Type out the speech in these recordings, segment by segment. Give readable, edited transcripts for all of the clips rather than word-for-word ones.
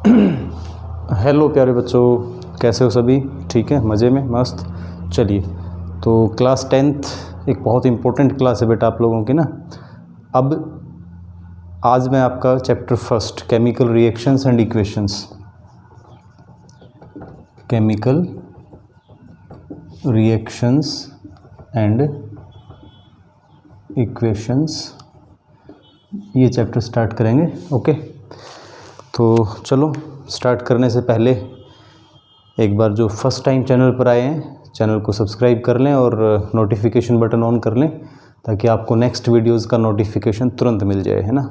Hello प्यारे बच्चों, कैसे हो सभी? ठीक है, मज़े में, मस्त। चलिए, तो क्लास 10th एक बहुत इम्पोर्टेंट क्लास है बेटा आप लोगों की ना। अब आज मैं आपका chapter first chemical reactions and equations, chemical reactions and equations, ये चैप्टर स्टार्ट करेंगे। ओके, तो चलो स्टार्ट करने से पहले एक बार जो फर्स्ट टाइम चैनल पर आए हैं, चैनल को सब्सक्राइब कर लें और नोटिफिकेशन बटन ऑन कर लें ताकि आपको नेक्स्ट वीडियोस का नोटिफिकेशन तुरंत मिल जाए, है ना।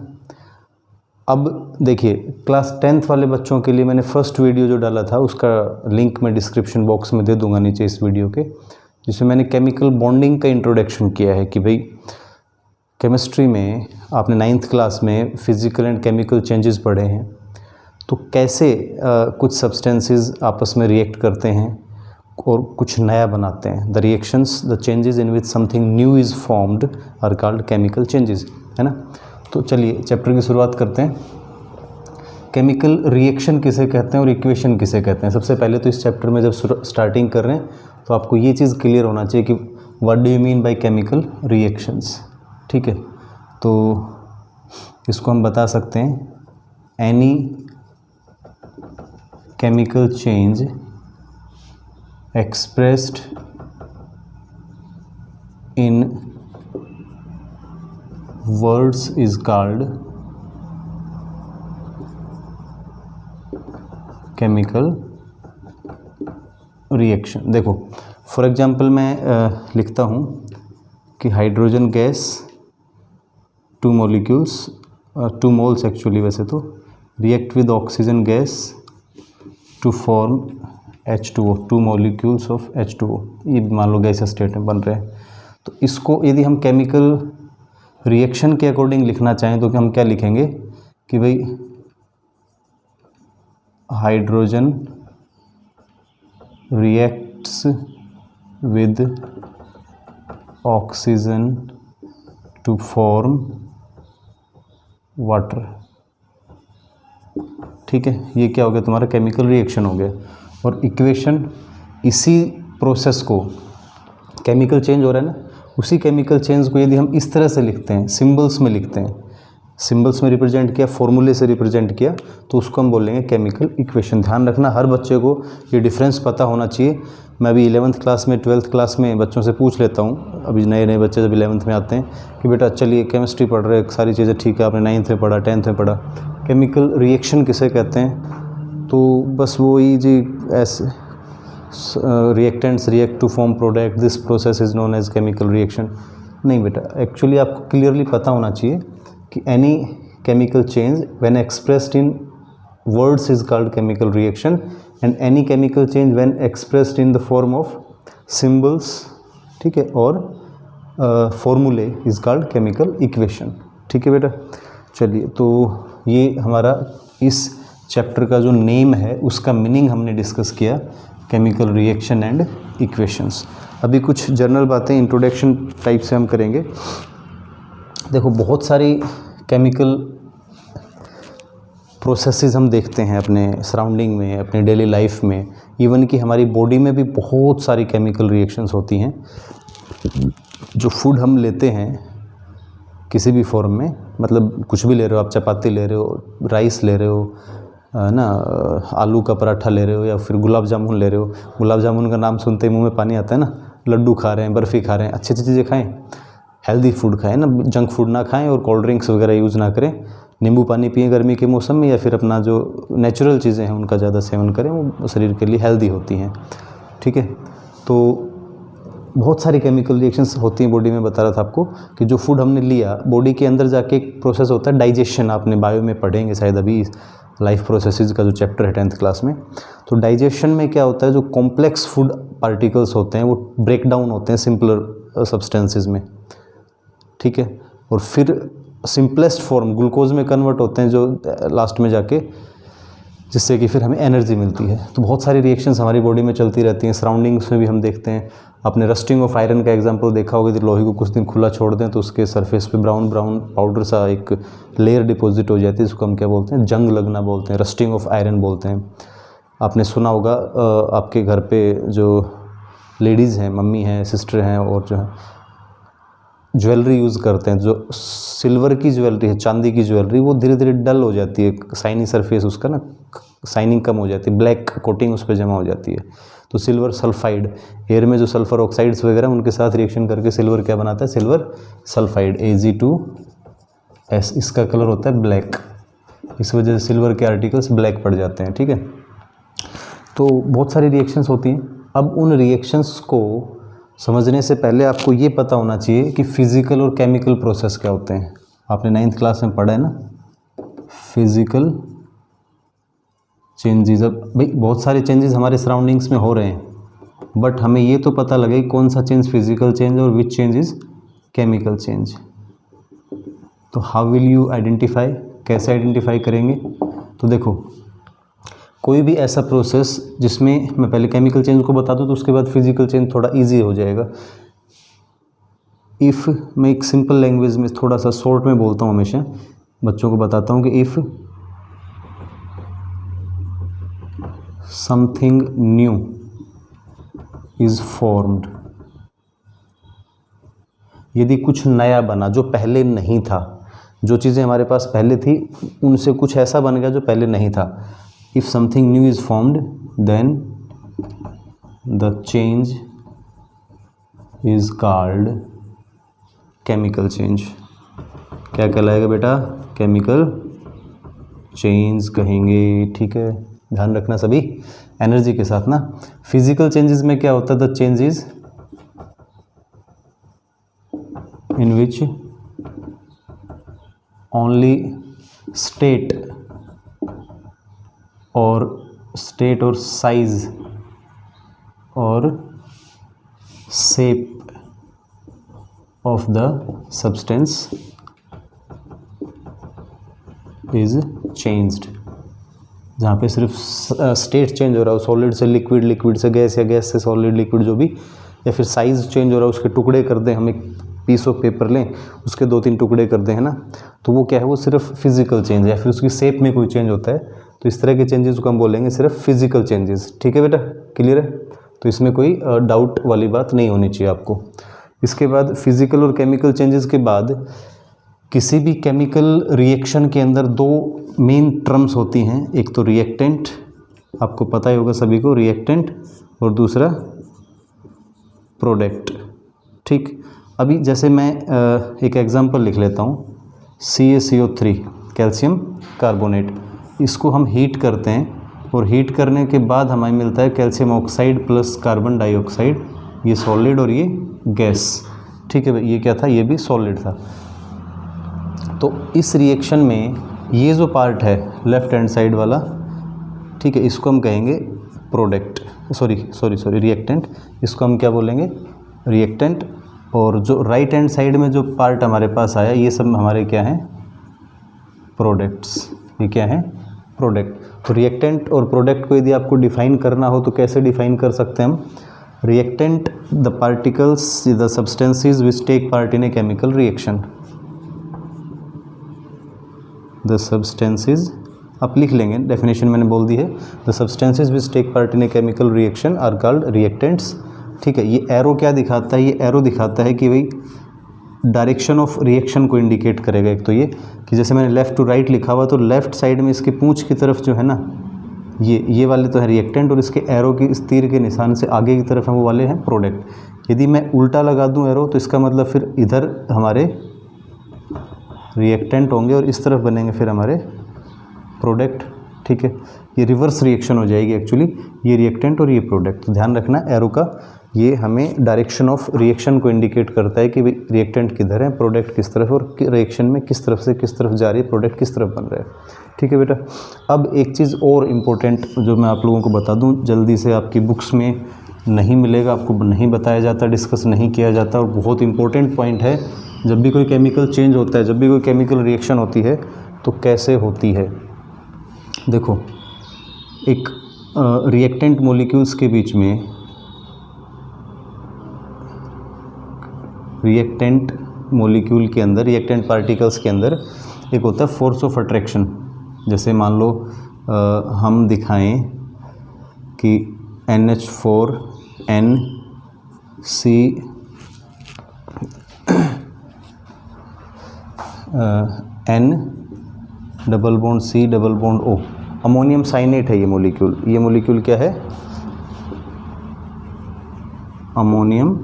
अब देखिए, क्लास 10th वाले बच्चों के लिए मैंने फर्स्ट वीडियो जो डाला था उसका लिंक मैं डिस्क्रिप्शन बॉक्स में दे दूंगा नीचे इस वीडियो के, जिसमें मैंने केमिकल बॉन्डिंग का इंट्रोडक्शन किया है कि भाई केमिस्ट्री में आपने 9th क्लास में फिजिकल एंड केमिकल चेंजेस पढ़े हैं, तो कैसे कुछ सब्सटेंसेस आपस में रिएक्ट करते हैं और कुछ नया बनाते हैं। The reactions, the changes in which something new is formed are called chemical changes, है ना। तो चलिए चैप्टर की शुरुआत करते हैं। केमिकल रिएक्शन किसे कहते हैं और इक्वेशन किसे कहते हैं। सबसे पहले तो इस चैप्टर में जब स्टार्टिंग कर रहे हैं तो आपको ये चीज़ क्लियर होना चाहिए कि what do you mean by chemical reactions, ठीक है। तो इसको हम बता सकते हैं any chemical change expressed in words is called chemical reaction। देखो फॉर एग्जांपल मैं लिखता हूँ कि हाइड्रोजन गैस 2 मोल्स एक्चुअली वैसे तो react with oxygen gas to form H2O, 2 molecules of H2O, ये मान लो गैस स्टेट में बन रहे हैं। तो इसको यदि हम केमिकल रिएक्शन के अकॉर्डिंग लिखना चाहें तो हम क्या लिखेंगे कि भाई hydrogen reacts with oxygen to form water, ठीक है। ये क्या हो गया, तुम्हारा केमिकल रिएक्शन हो गया। और इक्वेशन, इसी प्रोसेस को, केमिकल चेंज हो रहा है ना, उसी केमिकल चेंज को यदि हम इस तरह से लिखते हैं, सिंबल्स में लिखते हैं, सिंबल्स में रिप्रेजेंट किया, फॉर्मूले से रिप्रेजेंट किया, तो उसको हम बोलेंगे केमिकल इक्वेशन। ध्यान रखना, हर बच्चे को ये डिफरेंस पता होना चाहिए। मैं अभी 11th क्लास में 12th क्लास में बच्चों से पूछ लेता हूँ, अभी नए नए बच्चे जब 11th में आते हैं कि बेटा चलिए केमिस्ट्री पढ़ रहे हैं, सारी चीज़ें ठीक है, आपने 9th में पढ़ा, 10th में पढ़ा, केमिकल रिएक्शन किसे कहते हैं, तो बस वही जी ऐसे reactants react to form product, this process is known as chemical reaction. नहीं बेटा, एक्चुअली आपको क्लियरली पता होना चाहिए कि any chemical change when expressed in words is called chemical reaction and any chemical change when expressed in the form of symbols, ठीक है, और फॉर्मूले इज कॉल्ड केमिकल इक्वेशन, ठीक है बेटा। चलिए, तो ये हमारा इस चैप्टर का जो नेम है उसका मीनिंग हमने डिस्कस किया, केमिकल रिएक्शन एंड इक्वेशंस। अभी कुछ जनरल बातें इंट्रोडक्शन टाइप से हम करेंगे। देखो, बहुत सारी केमिकल प्रोसेसेस हम देखते हैं अपने सराउंडिंग में, अपने डेली लाइफ में, इवन कि हमारी बॉडी में भी बहुत सारी केमिकल रिएक्शंस होती हैं। जो फूड हम लेते हैं किसी भी फॉर्म में, मतलब कुछ भी ले रहे हो आप, चपाती ले रहे हो, राइस ले रहे हो ना, आलू का पराठा ले रहे हो, या फिर गुलाब जामुन ले रहे हो। गुलाब जामुन का नाम सुनते ही मुंह में पानी आता है ना। लड्डू खा रहे हैं, बर्फ़ी खा रहे हैं, अच्छी अच्छी चीज़ें खाएं, हेल्दी फूड खाएं ना, जंक फूड ना खाएं और कोल्ड ड्रिंक्स वगैरह यूज़ ना करें। नींबू पानी पिएं गर्मी के मौसम में, या फिर अपना जो नेचुरल चीज़ें हैं उनका ज़्यादा सेवन करें, वो शरीर के लिए हेल्दी होती हैं, ठीक है। तो बहुत सारी केमिकल रिएक्शंस होती हैं बॉडी में। बता रहा था आपको कि जो फूड हमने लिया, बॉडी के अंदर जाके एक प्रोसेस होता है डाइजेशन, आपने बायो में पढ़ेंगे शायद अभी, लाइफ प्रोसेसेस का जो चैप्टर है 10th क्लास में। तो डाइजेशन में क्या होता है, जो कॉम्प्लेक्स फूड पार्टिकल्स होते हैं वो ब्रेक डाउन होते हैं सिंपलर सब्सटेंसेस में, ठीक है, और फिर सिंपलेस्ट फॉर्म ग्लूकोज में कन्वर्ट होते हैं जो लास्ट में जाके, जिससे कि फिर हमें एनर्जी मिलती है। तो बहुत सारी रिएक्शंस हमारी बॉडी में चलती रहती हैं, सराउंडिंग्स में भी हम देखते हैं। आपने रस्टिंग ऑफ आयरन का एग्जांपल देखा होगा, यदि लोहे को कुछ दिन खुला छोड़ दें तो उसके सरफेस पे ब्राउन ब्राउन पाउडर सा एक लेयर डिपॉजिट हो जाती है, इसको हम क्या बोलते हैं, जंग लगना बोलते हैं, रस्टिंग ऑफ आयरन बोलते हैं। आपने सुना होगा आपके घर पे जो लेडीज़ हैं, मम्मी हैं, सिस्टर हैं, और जो है ज्वेलरी यूज़ करते हैं, जो सिल्वर की ज्वेलरी है, चांदी की ज्वेलरी, वो धीरे धीरे डल हो जाती है, शाइनी सरफेस उसका ना, शाइनिंग कम हो जाती है, ब्लैक कोटिंग उस पर जमा हो जाती है। तो सिल्वर सल्फाइड, एयर में जो सल्फर ऑक्साइड्स वगैरह उनके साथ रिएक्शन करके सिल्वर क्या बनाता है, सिल्वर सल्फाइड, Ag2S, इसका कलर होता है ब्लैक। इस वजह से सिल्वर के आर्टिकल्स ब्लैक पड़ जाते हैं, ठीक है। तो बहुत सारी रिएक्शंस होती हैं। अब उन रिएक्शंस को समझने से पहले आपको ये पता होना चाहिए कि फिज़िकल और केमिकल प्रोसेस क्या होते हैं। आपने 9th क्लास में पढ़ा है ना, फिज़िकल चेंजेस। अब भाई बहुत सारे चेंजेस हमारे सराउंडिंग्स में हो रहे हैं, बट हमें ये तो पता लगे कौन सा चेंज फिज़िकल चेंज और which change is chemical change. तो हाउ विल यू आइडेंटिफाई, कैसे आइडेंटिफाई करेंगे? तो देखो, कोई भी ऐसा प्रोसेस जिसमें मैं पहले केमिकल चेंज को बता दूं तो उसके बाद फिजिकल चेंज थोड़ा इजी हो जाएगा। इफ़ मैं एक सिंपल लैंग्वेज में थोड़ा सा शॉर्ट में बोलता हूँ, हमेशा बच्चों को बताता हूँ कि if something new is formed, यदि कुछ नया बना जो पहले नहीं था, जो चीज़ें हमारे पास पहले थी उनसे कुछ ऐसा बन गया जो पहले नहीं था। If something new is formed, then the change is called chemical change। क्या कहलाएगा बेटा? केमिकल चेंज कहेंगे, ठीक है, ध्यान रखना सभी एनर्जी के साथ ना। फिजिकल चेंजेस में क्या होता है? The changes in which only state और साइज और shape of the substance is changed. जहाँ पे सिर्फ स्टेट चेंज हो रहा है, सॉलिड से लिक्विड, लिक्विड से गैस या गैस से सॉलिड, लिक्विड जो भी, या फिर साइज़ चेंज हो रहा है, उसके टुकड़े कर दें, हम एक पीस ऑफ पेपर लें, उसके 2-3 टुकड़े कर दें, है ना, तो वो क्या है, वो सिर्फ फिजिकल चेंज है। या फिर उसकी शेप में कोई चेंज होता है, तो इस तरह के चेंजेस को हम बोलेंगे सिर्फ फिजिकल चेंजेस। ठीक है बेटा, क्लियर है? तो इसमें कोई डाउट वाली बात नहीं होनी चाहिए आपको। इसके बाद फिजिकल और केमिकल चेंजेस के बाद किसी भी केमिकल रिएक्शन के अंदर 2 मेन टर्म्स होती हैं। एक तो रिएक्टेंट, आपको पता ही होगा सभी को, रिएक्टेंट, और दूसरा प्रोडक्ट। ठीक, अभी जैसे मैं एक एग्जांपल लिख लेता हूँ, CaCO3 कैल्शियम कार्बोनेट। इसको हम हीट करते हैं और हीट करने के बाद हमें मिलता है calcium oxide plus carbon dioxide, ये सॉलिड और ये गैस। ठीक है भाई, ये क्या था? ये भी सॉलिड था। तो इस रिएक्शन में ये जो पार्ट है लेफ्ट हैंड साइड वाला, ठीक है, इसको हम कहेंगे प्रोडक्ट, सॉरी रिएक्टेंट। इसको हम क्या बोलेंगे? रिएक्टेंट। और जो राइट हैंड साइड में जो पार्ट हमारे पास आया, ये सब हमारे क्या हैं? प्रोडक्ट्स। ये क्या है? प्रोडक्ट। तो रिएक्टेंट और प्रोडक्ट को यदि आपको डिफाइन करना हो तो कैसे डिफाइन कर सकते हैं हम? Reactant the particles, the substances which take part in a chemical reaction. The substances, आप लिख लेंगे, डेफिनेशन मैंने बोल दी है। The substances which take part in a chemical reaction are called reactants. ठीक है, ये एरो क्या दिखाता है? ये एरो दिखाता है कि भाई डायरेक्शन ऑफ रिएक्शन को इंडिकेट करेगा। एक तो ये कि जैसे मैंने लेफ़्ट टू राइट लिखा हुआ, तो लेफ़्ट साइड में इसकी पूंछ की तरफ जो है ना, ये वाले तो है रिएक्टेंट, और इसके एरो की, इस तीर के निशान से आगे की तरफ है वो वाले हैं प्रोडक्ट। यदि मैं उल्टा लगा दूं एरो, तो इसका मतलब फिर इधर हमारे रिएक्टेंट होंगे और इस तरफ बनेंगे फिर हमारे प्रोडक्ट। ठीक है, ये रिवर्स रिएक्शन हो जाएगी एक्चुअली, ये रिएक्टेंट और ये प्रोडक्ट। तो ध्यान रखना एरो का, ये हमें डायरेक्शन ऑफ रिएक्शन को इंडिकेट करता है कि भाई रिएक्टेंट किधर है, प्रोडक्ट किस तरफ, और रिएक्शन में किस तरफ से किस तरफ जा रही है, प्रोडक्ट किस तरफ बन रहा है। ठीक है बेटा, अब एक चीज़ और इम्पोर्टेंट जो मैं आप लोगों को बता दूं, जल्दी से आपकी बुक्स में नहीं मिलेगा, आपको नहीं बताया जाता, डिस्कस नहीं किया जाता, और बहुत इंपॉर्टेंट पॉइंट है। जब भी कोई केमिकल चेंज होता है, जब भी कोई केमिकल रिएक्शन होती है, तो कैसे होती है? देखो, एक रिएक्टेंट मॉलिक्यूल्स के बीच में रिएक्टेंट मॉलिक्यूल के अंदर, रिएक्टेंट पार्टिकल्स के अंदर एक होता है फोर्स ऑफ अट्रैक्शन। जैसे मान लो हम दिखाएं कि NH4 NC N double bond C double bond O, ammonium cyanate है ये मॉलिक्यूल। ये मॉलिक्यूल क्या है? Ammonium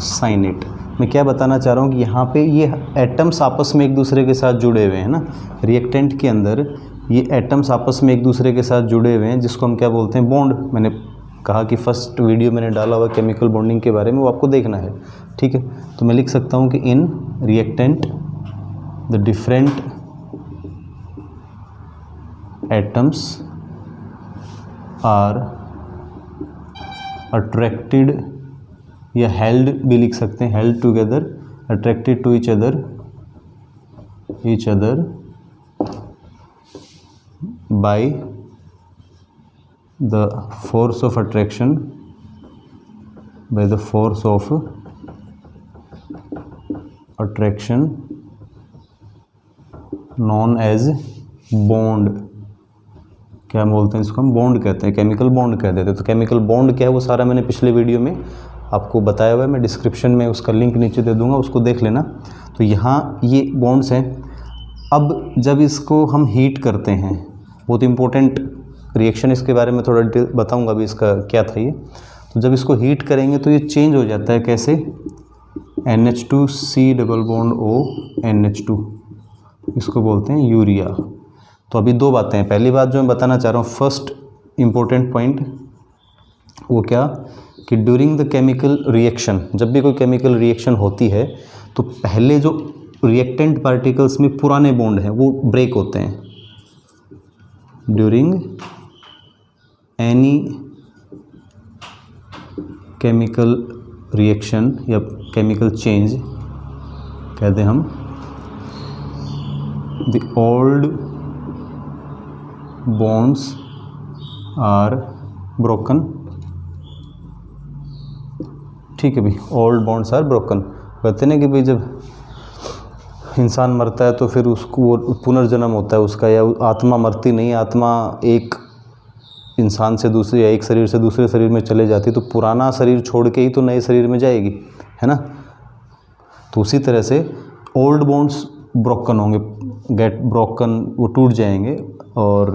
cyanate. मैं क्या बताना चाह रहा हूँ कि यहाँ पे ये एटम्स आपस में एक दूसरे के साथ जुड़े हुए हैं ना, रिएक्टेंट के अंदर ये एटम्स आपस में एक दूसरे के साथ जुड़े हुए हैं, जिसको हम क्या बोलते हैं? बॉन्ड। मैंने कहा कि फर्स्ट वीडियो मैंने डाला हुआ केमिकल बॉन्डिंग के बारे में, वो आपको देखना है, ठीक है। तो मैं लिख सकता हूँ कि in reactant the different atoms are attracted, या हेल्ड भी लिख सकते हैं, held together, attracted to each other by the force of attraction, by the force of attraction known as bond. क्या बोलते हैं इसको? हम बॉन्ड कहते हैं, केमिकल बॉन्ड कह देते हैं। तो केमिकल बॉन्ड क्या है वो सारा मैंने पिछले वीडियो में आपको बताया हुआ है, मैं डिस्क्रिप्शन में उसका लिंक नीचे दे दूंगा, उसको देख लेना। तो यहाँ ये बॉन्ड्स हैं। अब जब इसको हम हीट करते हैं, बहुत इंपॉर्टेंट रिएक्शन, इसके बारे में थोड़ा डिटेल बताऊंगा अभी इसका क्या था ये। तो जब इसको हीट करेंगे तो ये चेंज हो जाता है, कैसे? NH2C double bond O NH2, इसको बोलते हैं यूरिया। तो अभी दो बातें हैं। पहली बात जो मैं बताना चाह रहा हूँ, फर्स्ट इम्पोर्टेंट पॉइंट, वो क्या कि ड्यूरिंग द केमिकल रिएक्शन, जब भी कोई केमिकल रिएक्शन होती है तो पहले जो रिएक्टेंट पार्टिकल्स में पुराने बॉन्ड हैं वो ब्रेक होते हैं। ड्यूरिंग एनी केमिकल रिएक्शन या केमिकल चेंज कहते हैं हम, the old bonds are broken. ठीक है भाई, ओल्ड बॉन्ड्स आर ब्रोकन। कहते हैं ना कि भाई जब इंसान मरता है तो फिर उसको वो पुनर्जन्म होता है उसका, या आत्मा मरती नहीं, आत्मा एक इंसान से दूसरे या एक शरीर से दूसरे शरीर में चले जाती, तो पुराना शरीर छोड़ के ही तो नए शरीर में जाएगी, है ना। तो उसी तरह से ओल्ड बॉन्ड्स ब्रोकन होंगे, गेट ब्रोकन, वो टूट जाएंगे, और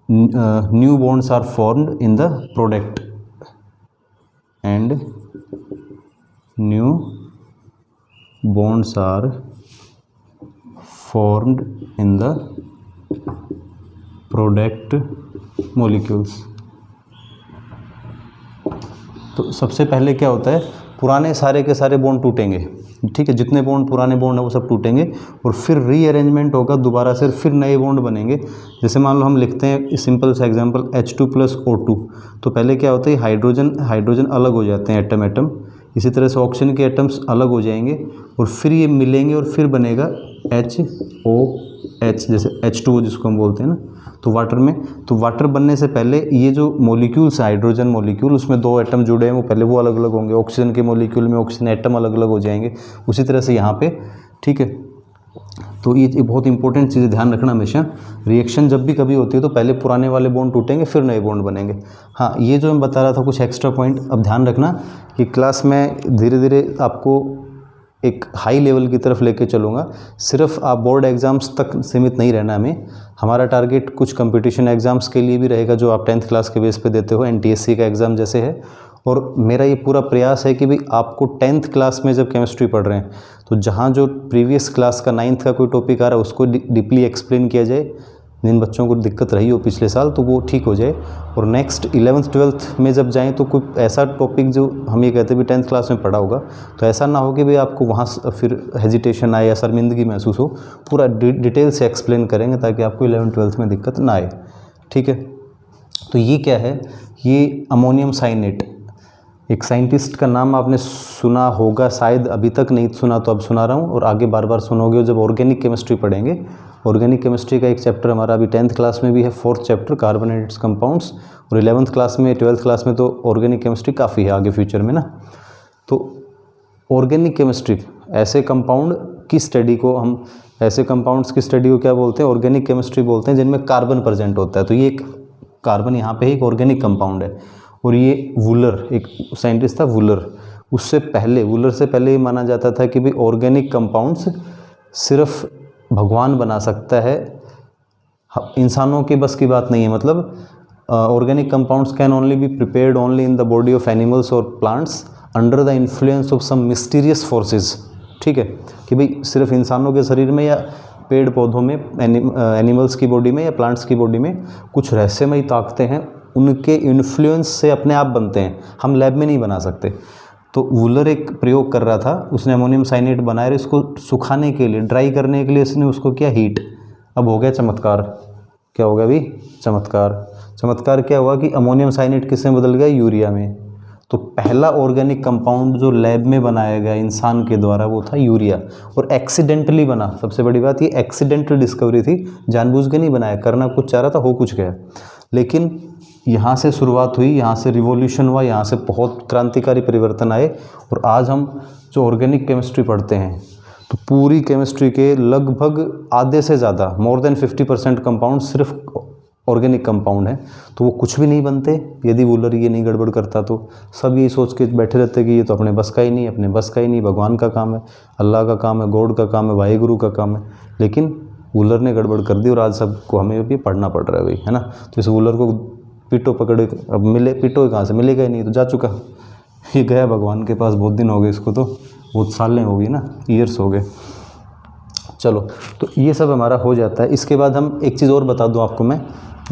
new bonds are formed in the product, and new bonds are formed in the product molecules. तो सबसे पहले क्या होता है, पुराने सारे के सारे बॉन्ड टूटेंगे, ठीक है, जितने बॉन्ड पुराने बॉन्ड है वो सब टूटेंगे, और फिर रीअरेंजमेंट होगा दोबारा से, फिर नए बॉन्ड बनेंगे। जैसे मान लो हम लिखते हैं सिंपल सा एग्जांपल H2+O2, तो पहले क्या होता है, हाइड्रोजन अलग हो जाते हैं एटम। इसी तरह से ऑक्सीजन के एटम्स अलग हो जाएंगे और फिर ये मिलेंगे और फिर बनेगा HOH, जैसे H2O जिसको हम बोलते हैं ना, तो वाटर में। तो वाटर बनने से पहले ये जो मॉलिक्यूल्स है, हाइड्रोजन मॉलिक्यूल, उसमें दो एटम जुड़े हैं, वो पहले वो अलग अलग होंगे। ऑक्सीजन के मॉलिक्यूल में ऑक्सीजन एटम अलग अलग हो जाएंगे, उसी तरह से यहाँ पे, ठीक है। तो ये बहुत इंपॉर्टेंट चीज़ ध्यान रखना हमेशा, रिएक्शन जब भी कभी होती है तो पहले पुराने वाले बॉन्ड टूटेंगे, फिर नए बॉन्ड बनेंगे। हाँ, ये जो मैं बता रहा था कुछ एक्स्ट्रा पॉइंट, अब ध्यान रखना कि क्लास में धीरे धीरे आपको एक हाई लेवल की तरफ लेके चलूँगा। सिर्फ आप बोर्ड एग्ज़ाम्स तक सीमित नहीं रहना हमें, हमारा टारगेट कुछ कंपटीशन एग्ज़ाम्स के लिए भी रहेगा जो आप 10th क्लास के बेस पे देते हो, NTSC का एग्ज़ाम जैसे है। और मेरा ये पूरा प्रयास है कि भाई आपको 10th क्लास में जब केमिस्ट्री पढ़ रहे हैं तो जहाँ जो प्रीवियस क्लास का 9th का कोई टॉपिक आ रहा है उसको डीपली एक्सप्लेन किया जाए, जिन बच्चों को दिक्कत रही हो पिछले साल तो वो ठीक हो जाए, और नेक्स्ट 11th 12th में जब जाएं तो कोई ऐसा टॉपिक जो हम ये कहते हैं भी 10th क्लास में पढ़ा होगा, तो ऐसा ना हो कि भाई आपको वहाँ फिर हेजिटेशन आए या शर्मिंदगी महसूस हो। पूरा डिटेल से एक्सप्लेन करेंगे ताकि आपको 11th 12th में दिक्कत ना आए, ठीक है। तो ये क्या है, ये अमोनियम साइनेट, एक साइंटिस्ट का नाम आपने सुना होगा शायद, अभी तक नहीं सुना तो अब सुना रहा हूँ, और आगे बार बार सुनोगे जब ऑर्गेनिक केमिस्ट्री पढ़ेंगे। ऑर्गेनिक केमिस्ट्री का एक चैप्टर हमारा अभी 10th क्लास में भी है, 4th चैप्टर कार्बोनेटेड कंपाउंड्स, और 11th क्लास में 12th क्लास में तो ऑर्गेनिक केमिस्ट्री काफ़ी है आगे फ्यूचर में ना। तो ऑर्गेनिक केमिस्ट्री ऐसे कंपाउंड की स्टडी को हम, ऐसे कंपाउंड्स की स्टडी को क्या बोलते हैं, ऑर्गेनिक केमिस्ट्री बोलते हैं, जिनमें कार्बन प्रेजेंट होता है। तो ये एक कार्बन यहाँ पे एक ऑर्गेनिक कंपाउंड है। और ये वुलर, एक साइंटिस्ट था वुलर, उससे पहले, वुलर से पहले ये माना जाता था कि भाई ऑर्गेनिक कंपाउंड्स सिर्फ भगवान बना सकता है, इंसानों की बस की बात नहीं है। मतलब organic compounds can only be prepared only in the body of animals और plants under the influence of some mysterious forces. ठीक है, कि भाई सिर्फ इंसानों के शरीर में या पेड़ पौधों में, एनिमल्स की बॉडी में या प्लांट्स की बॉडी में कुछ रहस्यमयी ताकतें हैं, उनके इन्फ्लुएंस से अपने आप बनते हैं, हम लैब में नहीं बना सकते। तो वुलर एक प्रयोग कर रहा था, उसने अमोनियम साइनेट बनाया और इसको सुखाने के लिए, ड्राई करने के लिए इसने उसको किया हीट। अब हो गया चमत्कार। क्या हो गया अभी? चमत्कार। चमत्कार क्या हुआ कि अमोनियम साइनेट किस में बदल गया? यूरिया में। तो पहला ऑर्गेनिक कंपाउंड जो लैब में बनाया गया इंसान के द्वारा वो था यूरिया, और एक्सीडेंटली बना। सबसे बड़ी बात ये एक्सीडेंटल डिस्कवरी थी, जानबूझ के नहीं बनाया, करना कुछ चाह रहा था, हो कुछ गया। लेकिन यहाँ से शुरुआत हुई, यहाँ से रिवॉल्यूशन हुआ, यहाँ से बहुत क्रांतिकारी परिवर्तन आए। और आज हम जो ऑर्गेनिक केमिस्ट्री पढ़ते हैं, तो पूरी केमिस्ट्री के लगभग आधे से ज़्यादा, मोर देन 50% कंपाउंड सिर्फ ऑर्गेनिक कंपाउंड है। तो वो कुछ भी नहीं बनते यदि वुलर ये नहीं गड़बड़ करता। तो सब ये सोच के बैठे रहते कि ये तो अपने बस का ही नहीं, अपने बस का ही नहीं, भगवान का काम है, अल्लाह का काम है, गॉड का काम है, वाहिगुरु का काम है। लेकिन वुलर ने गड़बड़ कर दी और आज सबको हमें भी पढ़ना पड़ रहा है भाई, है ना। तो इस वुलर को पीटो पकड़े, अब मिले, पीटो कहाँ से, मिलेगा ही नहीं, तो जा चुका, ये गया भगवान के पास। बहुत दिन हो गए इसको, तो बहुत सालें हो गई ना, ईयर्स हो गए। चलो, तो ये सब हमारा हो जाता है। इसके बाद हम एक चीज़ और बता दूं आपको, मैं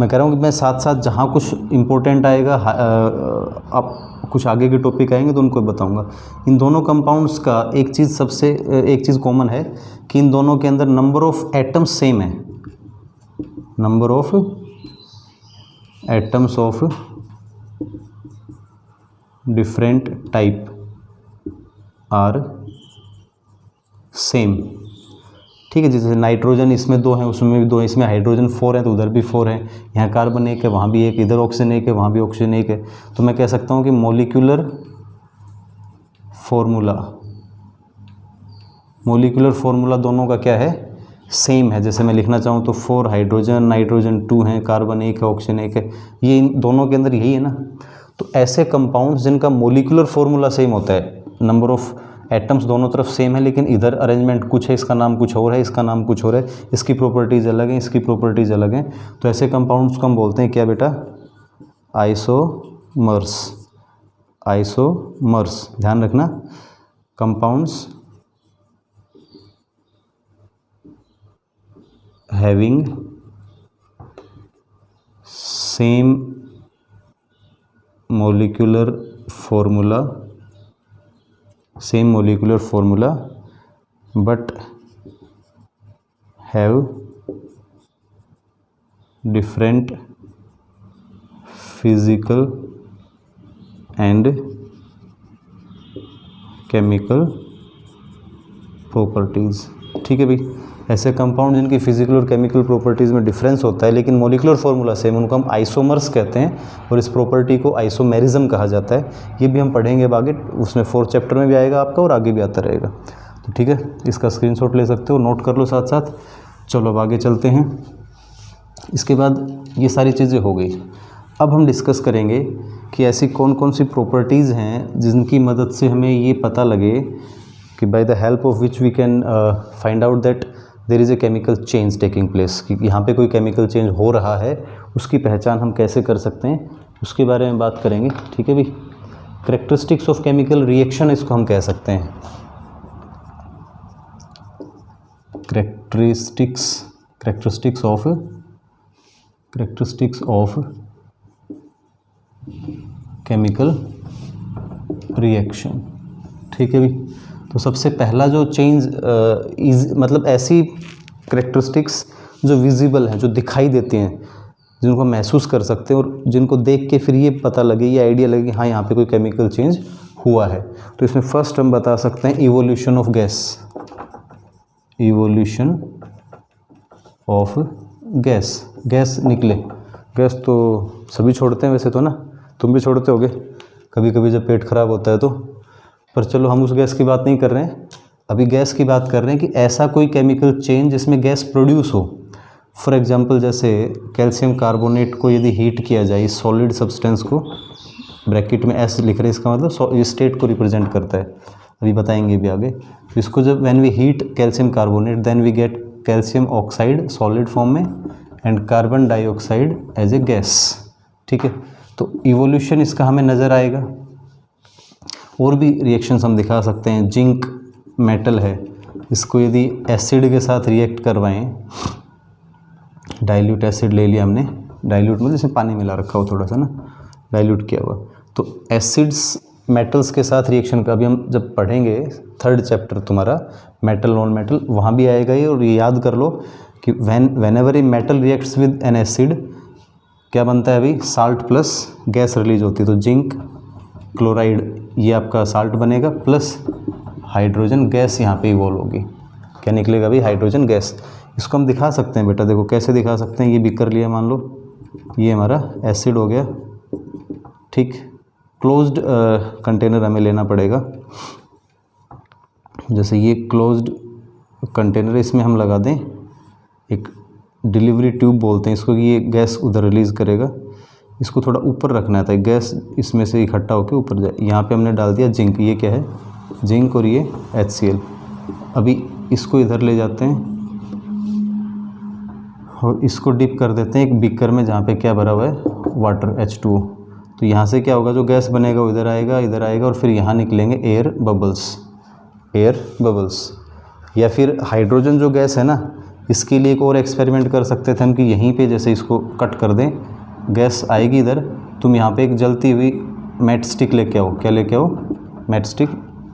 कह रहा हूँ कि मैं साथ साथ जहाँ कुछ इम्पोर्टेंट आएगा, आप कुछ आगे के टॉपिक आएंगे तो उनको बताऊंगा। इन दोनों कंपाउंड्स का एक चीज़ कॉमन है कि इन दोनों के अंदर नंबर ऑफ एटम्स सेम है। Number of atoms of different type are same. ठीक है, जैसे नाइट्रोजन इसमें 2 हैं, उसमें भी 2 हैं, इसमें हाइड्रोजन 4 है तो उधर भी 4 है, यहाँ कार्बन 1 है, वहाँ भी 1, इधर ऑक्सीजन 1 है, वहाँ भी ऑक्सीजन 1 है। तो मैं कह सकता हूँ कि मॉलिक्यूलर फॉर्मूला दोनों का क्या है? सेम है। जैसे मैं लिखना चाहूँ तो 4 हाइड्रोजन, नाइट्रोजन 2 है, कार्बन 1 है, ऑक्सीजन 1 है, ये इन दोनों के अंदर यही है ना। तो ऐसे कंपाउंड्स जिनका मॉलिक्यूलर फॉर्मूला सेम होता है, नंबर ऑफ एटम्स दोनों तरफ सेम है, लेकिन इधर अरेंजमेंट कुछ है, इसका नाम कुछ और है, इसका नाम कुछ और है, इसकी प्रॉपर्टीज़ अलग हैं, इसकी प्रॉपर्टीज़ अलग हैं। तो ऐसे कंपाउंड्स को हम बोलते हैं क्या बेटा? आइसोमर्स। आइसोमर्स, ध्यान रखना, compounds having same molecular formula but have different physical and chemical properties। ठीक है भाई, ऐसे कंपाउंड जिनकी फिजिकल और केमिकल प्रॉपर्टीज़ में डिफरेंस होता है लेकिन मॉलिक्यूलर फार्मूला सेम, उनको हम आइसोमर्स कहते हैं, और इस प्रॉपर्टी को आइसोमेरिज्म कहा जाता है। ये भी हम पढ़ेंगे आगे, उसमें 4th चैप्टर में भी आएगा आपका और आगे भी आता रहेगा। तो ठीक है, इसका स्क्रीनशॉट ले सकते हो, नोट कर लो साथ साथ। चलो अब आगे चलते हैं। इसके बाद ये सारी चीज़ें हो गई। अब हम डिस्कस करेंगे कि ऐसी कौन कौन सी प्रॉपर्टीज़ हैं जिनकी मदद से हमें ये पता लगे कि by the help of which we can find out that there is a chemical change taking place, कि यहाँ पे कोई केमिकल चेंज हो रहा है, उसकी पहचान हम कैसे कर सकते हैं, उसके बारे में बात करेंगे। ठीक है भाई, कैरेक्टरिस्टिक्स ऑफ केमिकल रिएक्शन इसको हम कह सकते हैं। Characteristics of chemical reaction. ठीक है भाई, तो सबसे पहला जो चेंज मतलब ऐसी कैरेक्टरिस्टिक्स जो विजिबल हैं, जो दिखाई देती हैं, जिनको महसूस कर सकते हैं और जिनको देख के फिर ये पता लगे, ये आइडिया लगे कि हाँ यहाँ पे कोई केमिकल चेंज हुआ है। तो इसमें फर्स्ट हम बता सकते हैं evolution of gas. Evolution of gas निकले। गैस तो सभी छोड़ते हैं वैसे तो ना, तुम भी छोड़ते होगे कभी कभी जब पेट खराब होता है तो। पर चलो हम उस गैस की बात नहीं कर रहे हैं, अभी गैस की बात कर रहे हैं कि ऐसा कोई केमिकल चेंज जिसमें गैस प्रोड्यूस हो। फॉर एग्जांपल जैसे कैल्शियम कार्बोनेट को यदि हीट किया जाए, इस सॉलिड सब्सटेंस को, ब्रैकेट में एस लिख रहे हैं, इसका मतलब ये स्टेट को रिप्रेजेंट करता है, अभी बताएंगे भी आगे। तो इसको जब when we heat calcium carbonate then we get calcium oxide solid form में and carbon dioxide as a gas. ठीक है, तो इवोल्यूशन इसका हमें नज़र आएगा। और भी रिएक्शंस हम दिखा सकते हैं। जिंक मेटल है, इसको यदि एसिड के साथ रिएक्ट करवाएं, डाइल्यूट एसिड ले लिया हमने, डाइल्यूट मतलब इसमें पानी मिला रखा हो थोड़ा सा ना, डाइल्यूट किया हुआ, तो एसिड्स मेटल्स के साथ रिएक्शन का अभी हम जब पढ़ेंगे 3rd चैप्टर तुम्हारा मेटल नॉन मेटल, वहाँ भी आएगा ये। और ये याद कर लो कि whenever a metal reacts with N acid क्या बनता है, अभी साल्ट प्लस गैस रिलीज होती है। तो जिंक क्लोराइड ये आपका साल्ट बनेगा प्लस हाइड्रोजन गैस यहाँ पे इवॉल्व होगी। क्या निकलेगा अभी, हाइड्रोजन गैस। इसको हम दिखा सकते हैं बेटा, देखो कैसे दिखा सकते हैं। ये भी कर लिया, मान लो ये हमारा एसिड हो गया, ठीक। क्लोज्ड कंटेनर हमें लेना पड़ेगा, जैसे ये क्लोज्ड कंटेनर, इसमें हम लगा दें एक डिलीवरी ट्यूब बोलते हैं इसको, कि ये गैस उधर रिलीज़ करेगा। इसको थोड़ा ऊपर रखना था, गैस इसमें से इकट्ठा होकर ऊपर जाए। यहाँ पे हमने डाल दिया जिंक, ये क्या है, जिंक, और ये HCl। अभी इसको इधर ले जाते हैं और इसको डिप कर देते हैं एक बीकर में जहाँ पे क्या भरा हुआ है, वाटर H2O। तो यहाँ से क्या होगा, जो गैस बनेगा वो इधर आएगा और फिर यहाँ निकलेंगे एयर बबल्स। या फिर हाइड्रोजन जो गैस है ना, इसके लिए एक और एक्सपेरिमेंट कर सकते थे हम कि यहीं पे जैसे इसको कट कर दें, गैस आएगी इधर, तुम यहाँ पे एक जलती हुई मैट स्टिक लेके आओ। क्या लेके आओ, मैट स्टिक,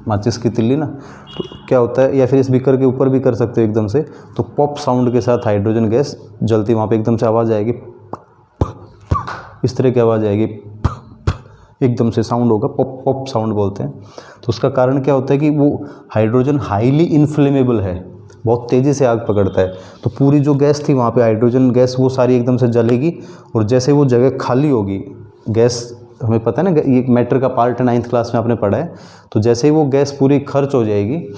माचिस की तिल्ली ना। तो क्या होता है, या फिर इस बीकर के ऊपर भी कर सकते हो एकदम से, तो पॉप साउंड के साथ हाइड्रोजन गैस जलती, वहाँ पे एकदम से आवाज़ आएगी, इस तरह की आवाज़ आएगी, एकदम से साउंड होगा, पॉप पॉप साउंड बोलते हैं। तो उसका कारण क्या होता है कि वो हाइड्रोजन हाईली इन्फ्लेमेबल है, बहुत तेज़ी से आग पकड़ता है। तो पूरी जो गैस थी वहाँ पे हाइड्रोजन गैस, वो सारी एकदम से जलेगी, और जैसे वो जगह खाली होगी, गैस हमें पता है ना, ये मैटर का पार्ट 9th क्लास में आपने पढ़ा है। तो जैसे ही वो गैस पूरी खर्च हो जाएगी,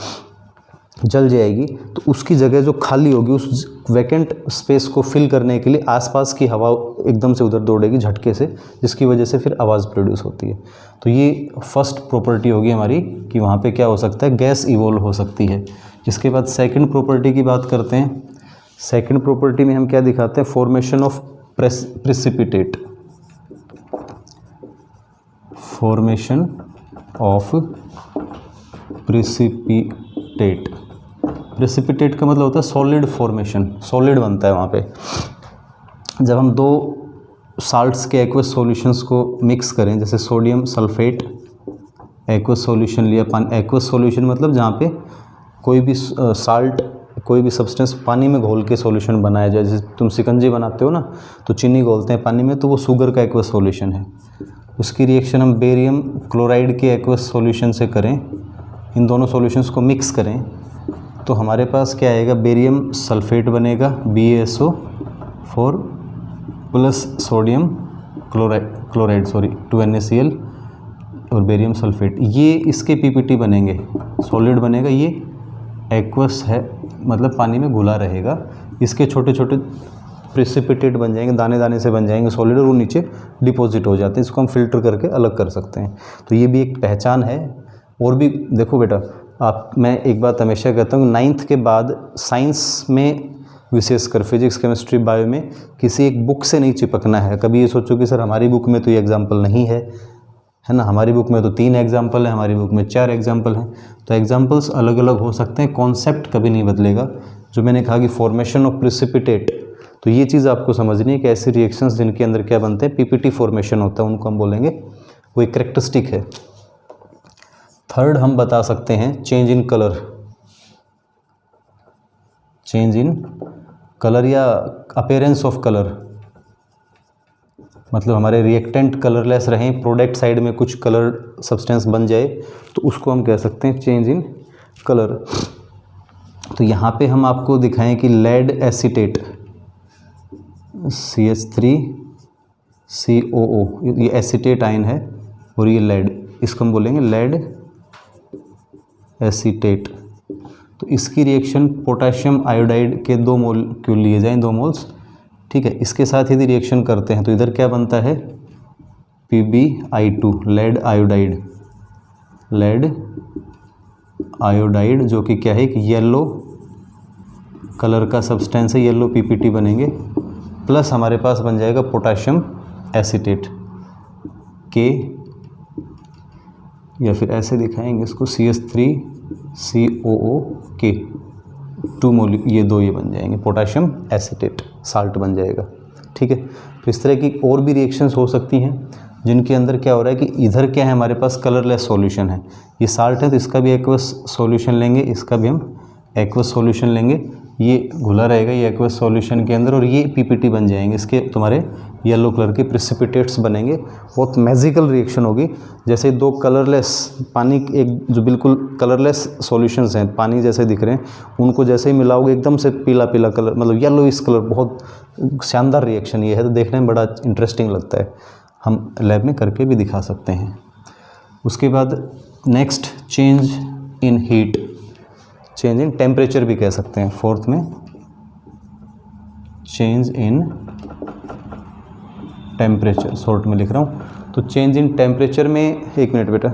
जल जाएगी, तो उसकी जगह जो खाली होगी, उस वैकेंट स्पेस को फिल करने के लिए आसपास की हवा एकदम से उधर दौड़ेगी झटके से, जिसकी वजह से फिर आवाज़ प्रोड्यूस होती है। तो ये फर्स्ट प्रॉपर्टी होगी हमारी कि वहाँ पे क्या हो सकता है, गैस इवॉल्व हो सकती है। इसके बाद सेकंड प्रॉपर्टी की बात करते हैं। सेकंड प्रॉपर्टी में हम क्या दिखाते हैं, formation of precipitate. Formation of precipitate. Precipitate का मतलब होता है सॉलिड फॉर्मेशन, सॉलिड बनता है वहाँ पे। जब हम दो साल्ट्स के एक्वस सॉल्यूशंस को मिक्स करें, जैसे सोडियम सल्फेट एक्वस सॉल्यूशन लिया, एक्वस सॉल्यूशन मतलब जहाँ पे कोई भी साल्ट, कोई भी सब्सटेंस पानी में घोल के सॉल्यूशन बनाया जाए। जैसे तुम शिकंजी बनाते हो ना, तो चीनी घोलते हैं पानी में, तो वो शुगर का एक्वस सॉल्यूशन है। उसकी रिएक्शन हम बेरियम क्लोराइड के एक्वस सॉल्यूशन से करें, इन दोनों सॉल्यूशंस को मिक्स करें, तो हमारे पास क्या आएगा, बेरियम सल्फेट बनेगा, BaSO4 plus sodium chloride 2NaCl और बेरियम सल्फेट। ये इसके PPT बनेंगे, सॉलिड बनेगा, ये एक्वस है मतलब पानी में घुला रहेगा। इसके छोटे छोटे प्रेसिपिटेट बन जाएंगे, दाने दाने से बन जाएंगे सॉलिड, और वो नीचे डिपॉजिट हो जाते हैं। इसको हम फिल्टर करके अलग कर सकते हैं। तो ये भी एक पहचान है। और भी देखो बेटा, मैं एक बात हमेशा कहता हूँ, 9th के बाद साइंस में, विशेषकर फिजिक्स केमिस्ट्री बायो में, किसी एक बुक से नहीं चिपकना है। कभी ये सोचो कि सर हमारी बुक में तो ये एग्जाम्पल नहीं है ना, हमारी बुक में तो 3 एग्जाम्पल है, हमारी बुक में 4 एग्जाम्पल हैं। तो एग्जाम्पल्स अलग अलग हो सकते हैं, कॉन्सेप्ट कभी नहीं बदलेगा। जो मैंने कहा कि फॉर्मेशन ऑफ प्रेसिपिटेट, तो ये चीज़ आपको समझनी है कि ऐसी रिएक्शंस जिनके अंदर क्या बनते हैं, PPT फॉर्मेशन होता है, उनको हम बोलेंगे, वो एक कैरेक्टरिस्टिक है। थर्ड हम बता सकते हैं change in colour. Change in colour या अपीयरेंस ऑफ कलर, मतलब हमारे रिएक्टेंट कलरलेस रहें, प्रोडक्ट साइड में कुछ कलर सब्सटेंस बन जाए, तो उसको हम कह सकते हैं चेंज इन कलर। तो यहाँ पे हम आपको दिखाएं कि लेड एसीटेट CH3COO, ये एसीटेट आयन है, और ये लेड, इसको हम बोलेंगे लेड एसीटेट। तो इसकी रिएक्शन पोटेशियम आयोडाइड के 2 मोलिक्यूल लिए जाएं, 2 मोल्स, ठीक है। इसके साथ यदि रिएक्शन करते हैं तो इधर क्या बनता है, PbI2 lead iodide, lead iodide, जो कि क्या है, एक येलो कलर का सब्सटेंस है, येलो PPT बनेंगे, प्लस हमारे पास बन जाएगा पोटेशियम एसीटेट के, या फिर ऐसे दिखाएंगे इसको CH3COO के 2 मोलिक्यूल, ये 2 ये बन जाएंगे, पोटेशियम एसीटेट साल्ट बन जाएगा, ठीक है। तो इस तरह की और भी रिएक्शंस हो सकती हैं जिनके अंदर क्या हो रहा है कि इधर क्या है, हमारे पास कलरलेस सॉल्यूशन है, ये साल्ट है तो इसका भी एक्वस सॉल्यूशन लेंगे, इसका भी हम एक्वस सॉल्यूशन लेंगे, ये घुला रहेगा ये एक्वस सॉल्यूशन के अंदर, और ये PPT बन जाएंगे, इसके तुम्हारे येलो कलर के प्रिसिपिटेट्स बनेंगे। बहुत मैजिकल रिएक्शन होगी, जैसे 2 कलरलेस पानी, एक जो बिल्कुल कलरलेस सॉल्यूशंस हैं, पानी जैसे दिख रहे हैं, उनको जैसे ही मिलाओगे एकदम से पीला पीला कलर, मतलब येलो इस कलर, बहुत शानदार रिएक्शन ये है, तो देखने में बड़ा इंटरेस्टिंग लगता है, हम लैब में करके भी दिखा सकते हैं। उसके बाद next, change in heat, change in temperature भी कह सकते हैं, फोर्थ में चेंज इन टेम्परेचर, शॉर्ट में लिख रहा हूँ। तो चेंज इन टेम्परेचर में, एक मिनट बेटा,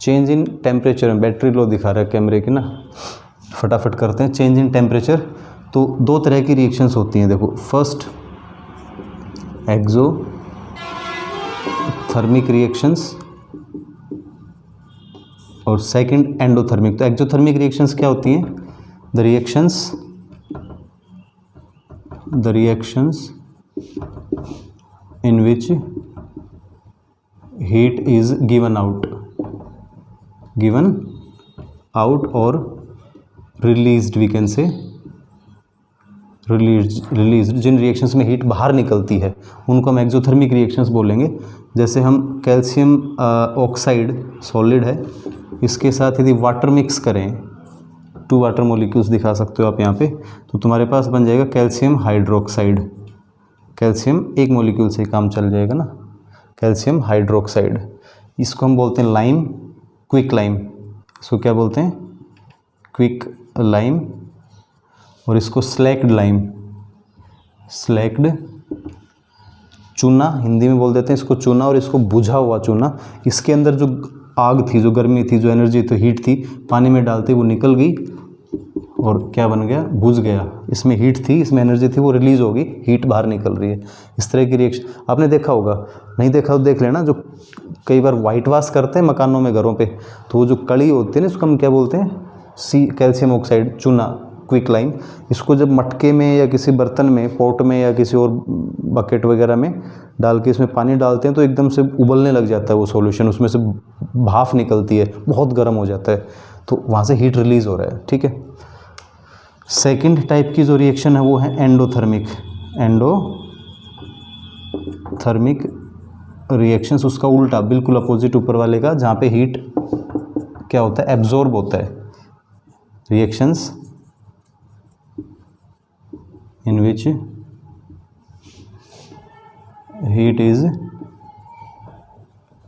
चेंज इन टेम्परेचर में बैटरी लो दिखा रहा है कैमरे की ना, फटाफट करते हैं। चेंज इन टेम्परेचर, तो 2 तरह की रिएक्शंस होती हैं, देखो, फर्स्ट एक्सोथर्मिक रिएक्शंस और सेकंड एंडोथर्मिक। तो एक्सोथर्मिक रिएक्शंस क्या होती हैं, the reactions in which heat is given out और released, we can say released, जिन रिएक्शंस में हीट बाहर निकलती है उनको हम एक्सोथर्मिक रिएक्शंस बोलेंगे। जैसे हम कैल्शियम ऑक्साइड सॉलिड है, इसके साथ यदि वाटर मिक्स करें, 2 वाटर मोलिक्यूल्स दिखा सकते हो आप यहाँ पे, तो तुम्हारे पास बन जाएगा कैल्शियम हाइड्रोक्साइड, कैल्शियम एक मोलिक्यूल से काम चल जाएगा ना, कैल्शियम हाइड्रोक्साइड। इसको हम बोलते हैं लाइम, क्विक लाइम, इसको क्या बोलते हैं, क्विक लाइम, और इसको स्लैक्ड लाइम, स्लैक्ड चूना हिंदी में बोल देते हैं इसको चूना, और इसको बुझा हुआ चूना। इसके अंदर जो आग थी, जो गर्मी थी, जो एनर्जी थी, हीट थी, पानी में डालते वो निकल गई और क्या बन गया, बुझ गया। इसमें हीट थी, इसमें एनर्जी थी, वो रिलीज होगी, हीट बाहर निकल रही है। इस तरह की रिएक्शन आपने देखा होगा, नहीं देखा तो देख लेना। जो कई बार वाइट वाश करते हैं मकानों में, घरों पे, तो वो जो कड़ी होती है ना, इसको हम क्या बोलते हैं, कैल्शियम ऑक्साइड चूना, क्विक लाइम। इसको जब मटके में या किसी बर्तन में, पॉट में या किसी और बकेट वगैरह में डाल के इसमें पानी डालते हैं तो एकदम से उबलने लग जाता है वो सॉल्यूशन, उसमें से भाप निकलती है, बहुत गर्म हो जाता है, तो वहाँ से हीट रिलीज़ हो रहा है, ठीक है। सेकंड टाइप की जो रिएक्शन है वो है एंडोथर्मिक। एंडोथर्मिक रिएक्शंस, उसका उल्टा, बिल्कुल अपोजिट ऊपर वाले का, जहाँ पे हीट क्या होता है, एब्जॉर्ब होता है। Reactions in which heat is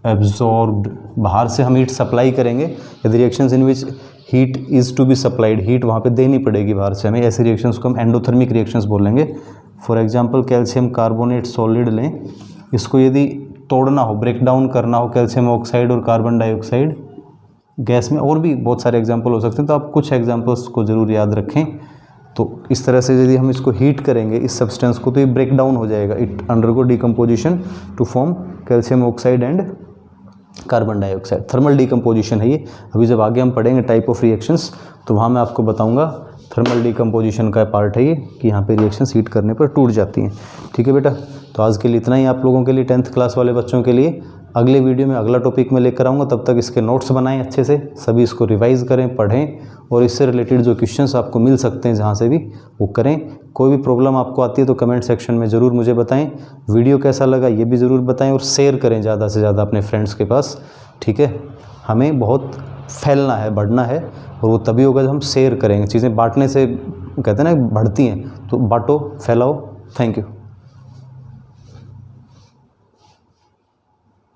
absorbed, बाहर से हम हीट सप्लाई करेंगे। यदि reactions in which heat is to be supplied, heat वहाँ पे देनी पड़ेगी बाहर से हमें, ऐसी रिएक्शंस को हम एंडोथर्मिक रिएक्शंस बोलेंगे। For example calcium carbonate solid लें, इसको यदि तोड़ना हो, ब्रेक डाउन करना हो, कैल्शियम ऑक्साइड और कार्बन डाइऑक्साइड गैस में, और भी बहुत सारे एग्जाम्पल हो सकते हैं, तो आप कुछ एग्जाम्पल्स को ज़रूर याद रखें। तो इस तरह से यदि हम इसको हीट करेंगे इस सब्सटेंस को, तो ये ब्रेक डाउन हो जाएगा, it undergo decomposition to form calcium oxide and carbon dioxide. Thermal decomposition है ये। अभी जब आगे हम पढ़ेंगे टाइप ऑफ रिएक्शंस, तो वहाँ मैं आपको बताऊंगा थर्मल डिकम्पोजिशन का पार्ट है ये, कि यहाँ पे रिएक्शंस हीट करने पर टूट जाती हैं। ठीक है बेटा, तो आज के लिए इतना ही आप लोगों के लिए, 10th क्लास वाले बच्चों के लिए। अगले वीडियो में अगला टॉपिक मैं लेकर आऊँगा, तब तक इसके नोट्स बनाएं अच्छे से, सभी इसको रिवाइज़ करें, पढ़ें, और इससे रिलेटेड जो क्वेश्चंस आपको मिल सकते हैं जहाँ से भी, वो करें। कोई भी प्रॉब्लम आपको आती है तो कमेंट सेक्शन में ज़रूर मुझे बताएं। वीडियो कैसा लगा ये भी ज़रूर बताएं, और शेयर करें ज़्यादा से ज़्यादा अपने फ्रेंड्स के पास। ठीक है, हमें बहुत फैलना है, बढ़ना है, और वो तभी होगा जब हम शेयर करेंगे। चीज़ें बांटने से कहते हैं ना बढ़ती हैं, तो बांटो, फैलाओ। Thank you.